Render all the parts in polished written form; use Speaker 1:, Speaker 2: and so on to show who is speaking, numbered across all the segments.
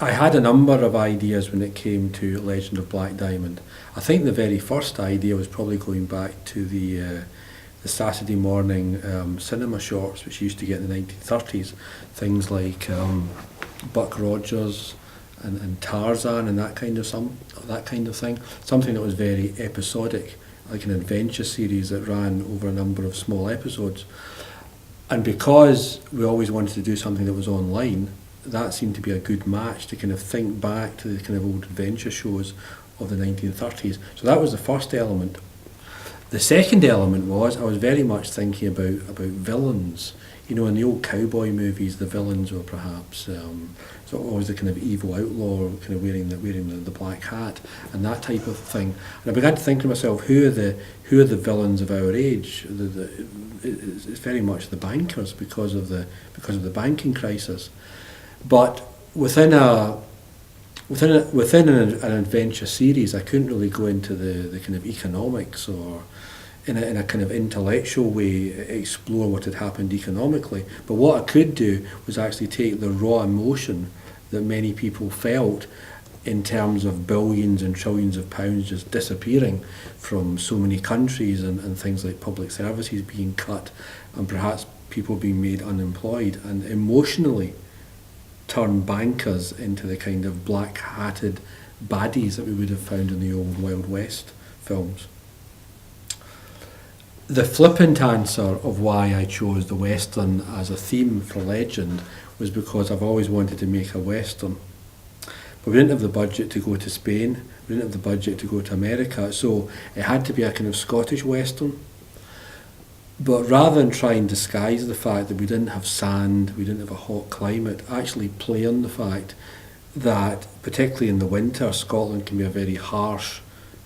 Speaker 1: I had a number of ideas when it came to Legend of Black Diamond. I think the very first idea was probably going back to the Saturday morning cinema shorts, which you used to get in the 1930s. Things like Buck Rogers and Tarzan and that kind of thing. Something that was very episodic, like an adventure series that ran over a number of small episodes. And because we always wanted to do something that was online, that seemed to be a good match to kind of think back to the kind of old adventure shows of the 1930s. So that was the first element. The second element was I was very much thinking about villains. You know, in the old cowboy movies, the villains were perhaps sort of always the kind of evil outlaw, kind of wearing the black hat and that type of thing. And I began to think to myself, who are the villains of our age? It's very much the bankers because of the banking crisis. But within an adventure series, I couldn't really go into the kind of economics or in a kind of intellectual way explore what had happened economically. But what I could do was actually take the raw emotion that many people felt in terms of billions and trillions of pounds just disappearing from so many countries and things like public services being cut and perhaps people being made unemployed, and emotionally turn bankers into the kind of black-hatted baddies that we would have found in the old Wild West films. The flippant answer of why I chose the Western as a theme for Legend was because I've always wanted to make a Western. But we didn't have the budget to go to Spain, we didn't have the budget to go to America, so it had to be a kind of Scottish Western. But rather than try and disguise the fact that we didn't have sand, we didn't have a hot climate, actually play on the fact that, particularly in the winter, Scotland can be a very harsh,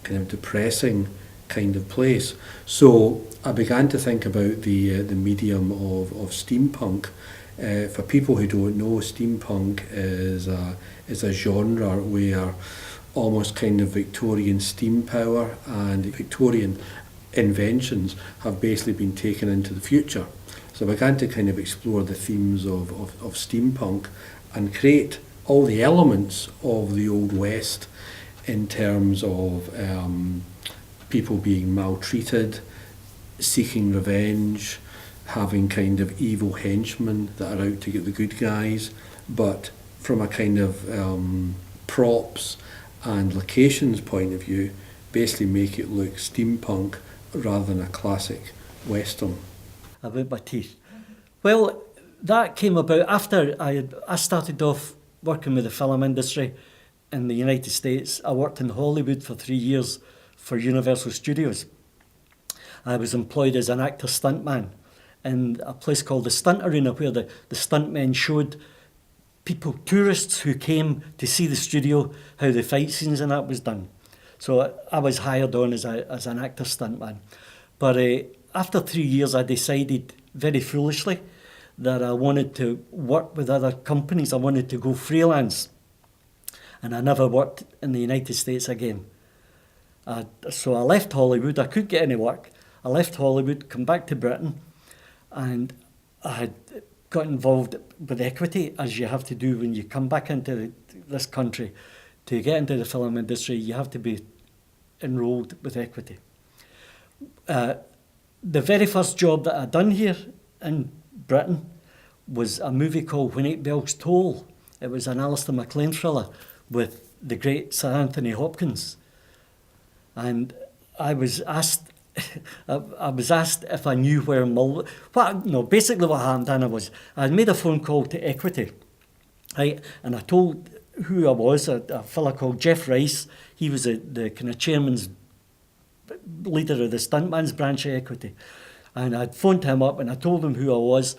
Speaker 1: kind of depressing kind of place. So I began to think about the medium of steampunk. For people who don't know, steampunk is a genre where almost kind of Victorian steam power and Victorian inventions have basically been taken into the future. So I began to kind of explore the themes of steampunk and create all the elements of the Old West in terms of people being maltreated, seeking revenge, having kind of evil henchmen that are out to get the good guys, but from a kind of props and locations point of view, basically make it look steampunk rather than a classic Western.
Speaker 2: About my teeth. Well, that came about after I started off working with the film industry in the United States. I worked in Hollywood for 3 years for Universal Studios. I was employed as an actor stuntman in a place called the Stunt Arena, where the stuntmen showed people, tourists who came to see the studio, how the fight scenes and that was done. So I was hired on as an actor stuntman. But after 3 years, I decided very foolishly that I wanted to work with other companies. I wanted to go freelance. And I never worked in the United States again. So I left Hollywood. I couldn't get any work. I left Hollywood, come back to Britain, and I had got involved with equity, as you have to do when you come back into this country. To get into the film industry, you have to be enrolled with equity. The very first job that I done here in Britain was a movie called When Eight Bells Toll. It was an Alistair MacLean thriller with the great Sir Anthony Hopkins. And I was asked if I knew where Mull... basically what happened, Anna, was I had made a phone call to equity, right? And I told who I was, a fella called Jeff Rice. He was the kind of chairman's leader of the stuntman's branch of equity. And I'd phoned him up and I told him who I was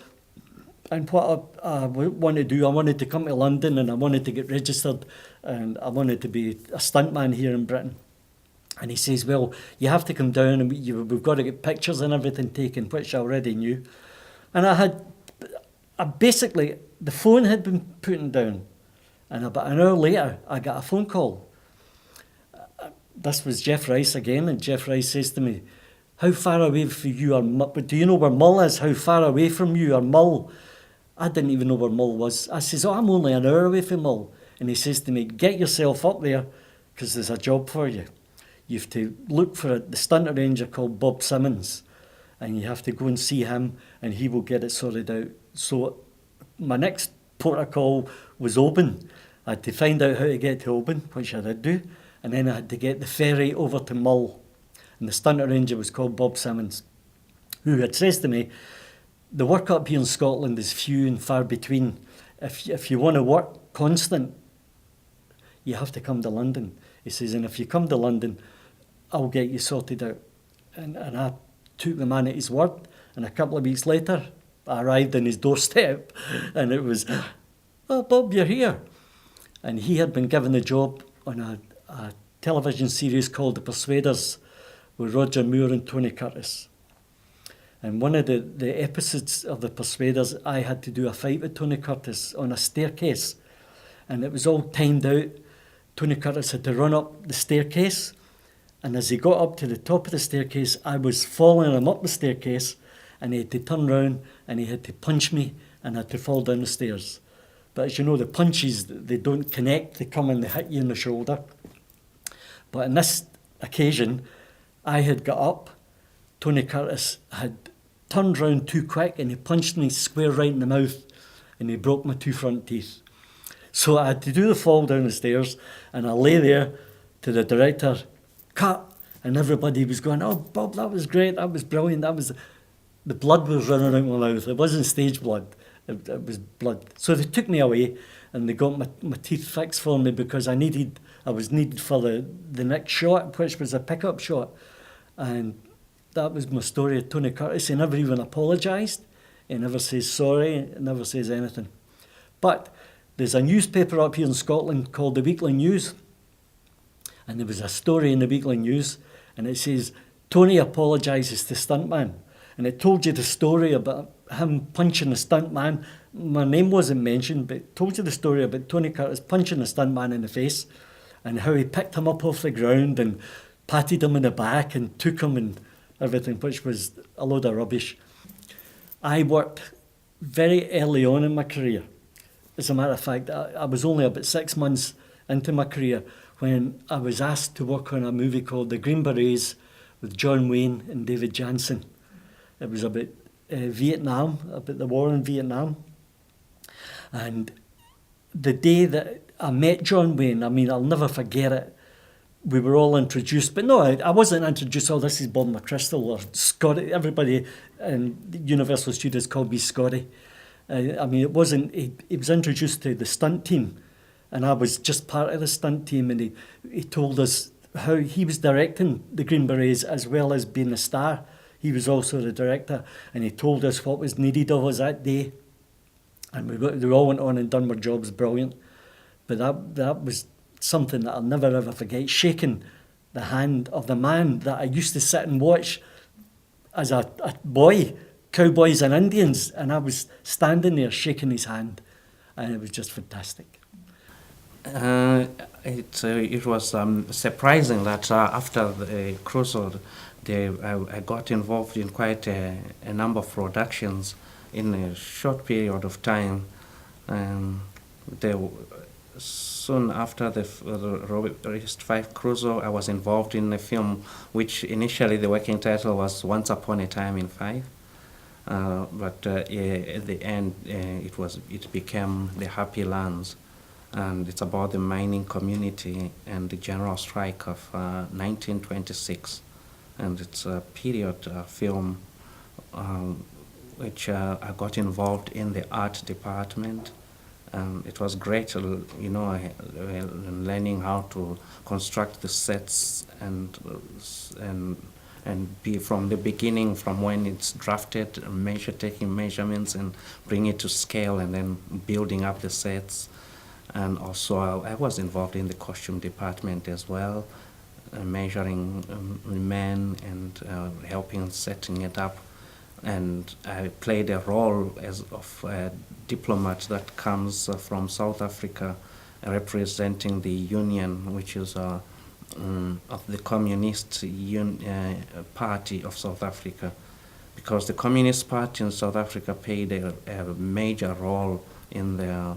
Speaker 2: and what I wanted to do. I wanted to come to London and I wanted to get registered and I wanted to be a stuntman here in Britain. And he says, well, you have to come down and we've got to get pictures and everything taken, which I already knew. And I basically, the phone had been put down. And about an hour later, I got a phone call. This was Jeff Rice again, and Jeff Rice says to me, how far away from you are Mull? Do you know where Mull is? How far away from you are Mull? I didn't even know where Mull was. I says, I'm only an hour away from Mull. And he says to me, get yourself up there because there's a job for you. You have to look for the stunt arranger called Bob Simmons, and you have to go and see him, and he will get it sorted out. So my next port of call was Oban. I had to find out how to get to Oban, which I did do, and then I had to get the ferry over to Mull. And the stunt arranger was called Bob Simmons, who had says to me, the work up here in Scotland is few and far between. If you want to work constant, you have to come to London. He says, and if you come to London, I'll get you sorted out. And I took the man at his word, and a couple of weeks later, I arrived on his doorstep, and it was, oh, Bob, you're here. And he had been given the job on a television series called The Persuaders with Roger Moore and Tony Curtis. And one of the episodes of The Persuaders, I had to do a fight with Tony Curtis on a staircase. And it was all timed out. Tony Curtis had to run up the staircase. And as he got up to the top of the staircase, I was following him up the staircase. And he had to turn round and he had to punch me and I had to fall down the stairs. But as you know, the punches, they don't connect. They come and they hit you in the shoulder. But on this occasion, I had got up. Tony Curtis had turned round too quick and he punched me square right in the mouth and he broke my 2 front teeth. So I had to do the fall down the stairs and I lay there to the director, cut, and everybody was going, oh, Bob, that was great, that was brilliant, that was... The blood was running out my mouth. It wasn't stage blood, it was blood. So they took me away and they got my teeth fixed for me because I was needed for the next shot, which was a pickup shot. And that was my story of Tony Curtis. He never even apologised. He never says sorry. He never says anything. But there's a newspaper up here in Scotland called the Weekly News. And there was a story in the Weekly News. And it says, Tony apologises to stuntman. And it told you the story about him punching a stuntman. My name wasn't mentioned, but it told you the story about Tony Curtis punching a stuntman in the face and how he picked him up off the ground and patted him in the back and took him and everything, which was a load of rubbish. I worked very early on in my career. As a matter of fact, I was only about 6 months into my career when I was asked to work on a movie called The Green Berets with John Wayne and David Jansen. It was about Vietnam, about the war in Vietnam. And the day that I met John Wayne, I mean, I'll never forget it. We were all introduced, but no, I wasn't introduced, oh, this is Bob McCrystal or Scotty. Everybody in Universal Studios called me Scotty. I mean, it wasn't, he was introduced to the stunt team, and I was just part of the stunt team, and he told us how he was directing the Green Berets as well as being a star. He was also the director, and he told us what was needed of us that day. And we all went on and done our jobs brilliant. But that was something that I'll never ever forget, shaking the hand of the man that I used to sit and watch as a boy, Cowboys and Indians, and I was standing there shaking his hand, and it was just fantastic.
Speaker 3: It was surprising that after the Crusoe, I got involved in quite a number of productions in a short period of time. Soon after the Robert 5 Crusoe, I was involved in a film which initially the working title was Once Upon a Time in Five. But at the end it became The Happy Lands, and it's about the mining community and the general strike of 1926. And it's a period film which I got involved in the art department. It was great, learning how to construct the sets and be from the beginning, from when it's drafted, taking measurements and bring it to scale, and then building up the sets. And also I was involved in the costume department as well, measuring men and helping setting it up. And I played a role of a diplomat that comes from South Africa, representing the Union, which is of the Communist Party of South Africa, because the Communist Party in South Africa played a major role in the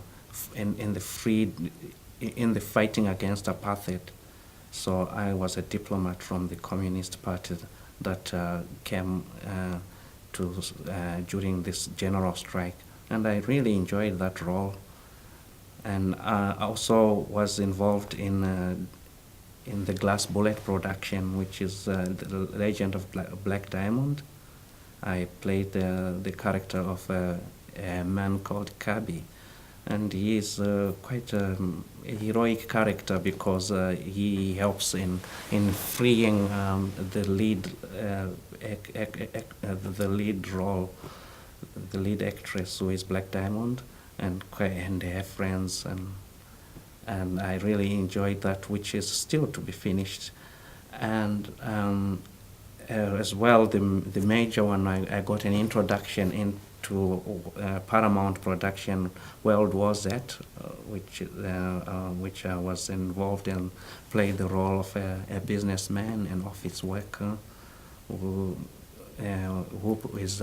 Speaker 3: in the fighting against apartheid. So I was a diplomat from the Communist Party that came during this general strike, and I really enjoyed that role. And I also was involved in the glass bullet production, which is the Legend of Black Diamond. I played the character of a man called Kabi, and he is quite a heroic character because he helps in freeing the lead role, the lead actress, who is Black Diamond, and they have friends, and I really enjoyed that, which is still to be finished. And as well, the major one, I got an introduction into Paramount production, World War Z, which I was involved in, played the role of a businessman, an office worker who is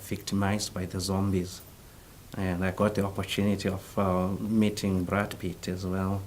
Speaker 3: victimized by the zombies. And I got the opportunity of meeting Brad Pitt as well.